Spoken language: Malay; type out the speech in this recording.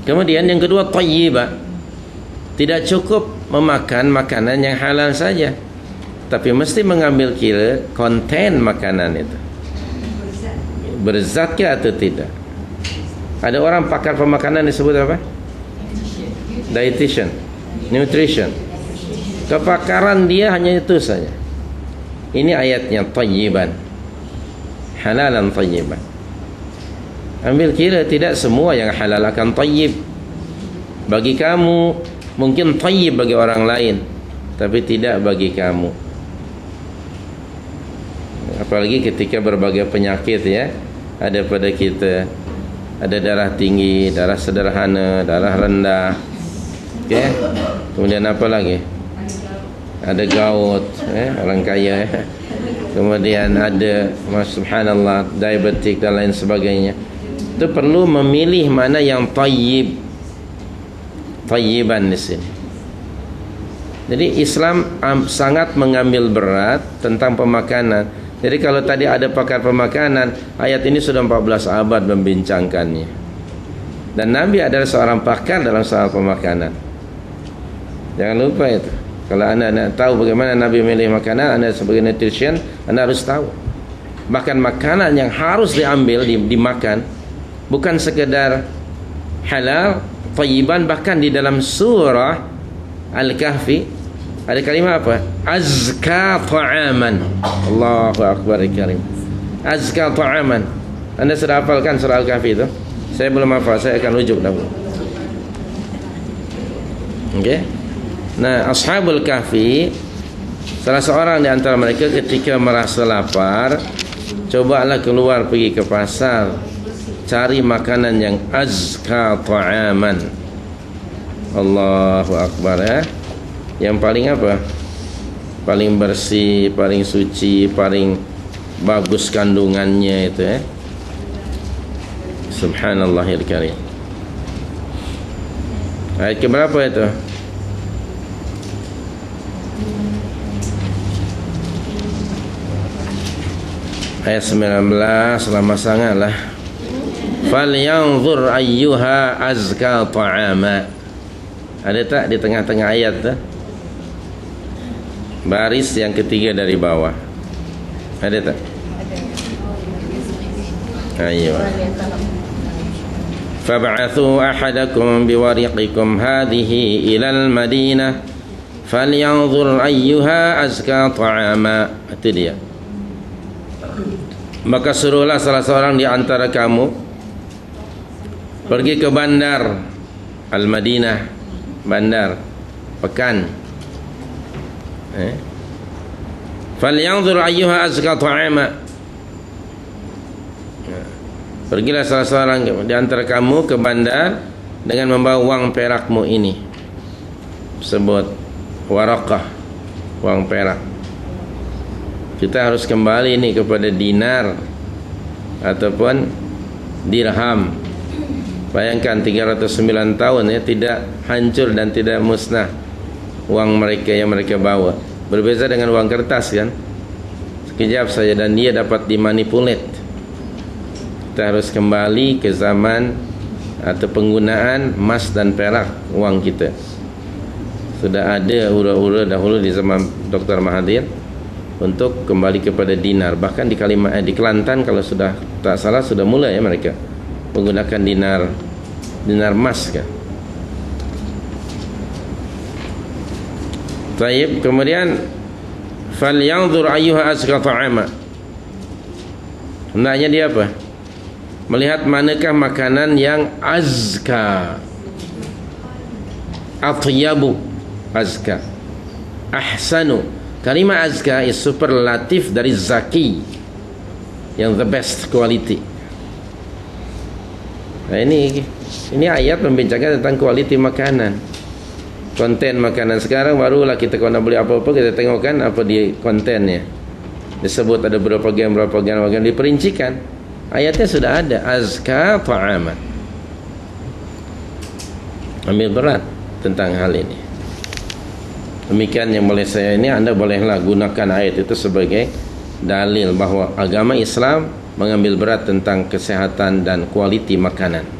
Kemudian yang kedua, thayyibah. Tidak cukup memakan makanan yang halal saja, tapi mesti mengambil kira konten makanan itu, berzatkah atau tidak. Ada orang pakar pemakanan disebut apa? Dietitian, nutrition. Kepakaran dia hanya itu saja. Ini ayatnya, thayyiban, halalan thayyiban. Ambil kira tidak semua yang halal akan thayyib. Bagi kamu mungkin thayyib bagi orang lain, tapi tidak bagi kamu. Apalagi ketika berbagai penyakit ya ada pada kita. Ada darah tinggi, darah sederhana, darah rendah. Okay? Kemudian apa lagi? Ada gout, orang kaya. Kemudian ada, subhanallah, diabetik dan lain sebagainya. Itu perlu memilih mana yang thayyib, thayyiban di sini. Jadi Islam sangat mengambil berat tentang pemakanan. Jadi kalau tadi ada pakar pemakanan, ayat ini sudah 14 abad membincangkannya. Dan Nabi adalah seorang pakar dalam soal pemakanan. Jangan lupa itu. Kalau anda nak tahu bagaimana Nabi memilih makanan, anda sebagai nutrition, anda harus tahu. Bahkan makanan yang harus diambil, dimakan, bukan sekedar halal, thayyiban. Bahkan di dalam surah Al-Kahfi ada kalimat apa? Azka ta'aman. Allahu akbar karim. Azka ta'aman. Anda sudah hafalkan surah Al-Kahfi itu? Saya belum hafal, saya akan rujuk dahulu. Okey. Nah, Ashabul Kahfi, salah seorang di antara mereka ketika merasa lapar, cobalah keluar pergi ke pasar, cari makanan yang azka ta'aman. Allahu akbar ya. Yang paling apa? Paling bersih, paling suci, paling bagus kandungannya itu ya. Subhanallahil karim. Ayat keberapa itu? Ayat 19, lama sangatlah. Falyanzur ayyuha azka ta'ama. Ada tak di tengah-tengah ayat tu? Baris yang ketiga dari bawah. Ada tak? Ayo. Fab'athu ahadakum biwariqikum hadhihi ilal madinah falyanzur ayyuha azka ta'ama. Itu dia. Maka suruhlah salah seorang di antara kamu pergi ke bandar Al-Madinah, bandar pekan. Falyanzur ayyuha azka ta'ama. Pergilah salah seorang di antara kamu ke bandar dengan membawa wang perakmu ini. Sebut waraqah, wang perak. Kita harus kembali ini kepada dinar ataupun dirham. Bayangkan 309 tahun ya, tidak hancur dan tidak musnah wang mereka yang mereka bawa. Berbeza dengan wang kertas kan, sekejap saja dan dia dapat dimanipulate. Kita harus kembali ke zaman atau penggunaan emas dan perak wang kita. Sudah ada hura-hura dahulu di zaman Dr. Mahathir untuk kembali kepada dinar. Bahkan di di Kelantan kalau sudah tak salah sudah mulai ya mereka menggunakan dinar emas kan. Baik, kemudian falyanzur ayyuha azka ta'ama. Hendaknya dia apa? Melihat manakah makanan yang azka, atyabu, azka, ahsanu. Kalimat azka is superlatif dari zaki, yang the best quality. Nah, ini ayat membincangkan tentang quality makanan. Konten makanan sekarang barulah kita kalau nak beli apa-apa kita tengokkan apa di kontennya. Disebut ada berapa gram diperincikan. Ayatnya sudah ada, azka ta'ama. Ambil berat tentang hal ini. Demikian yang boleh saya ini, anda bolehlah gunakan ayat itu sebagai dalil bahawa agama Islam mengambil berat tentang kesehatan dan kualiti makanan.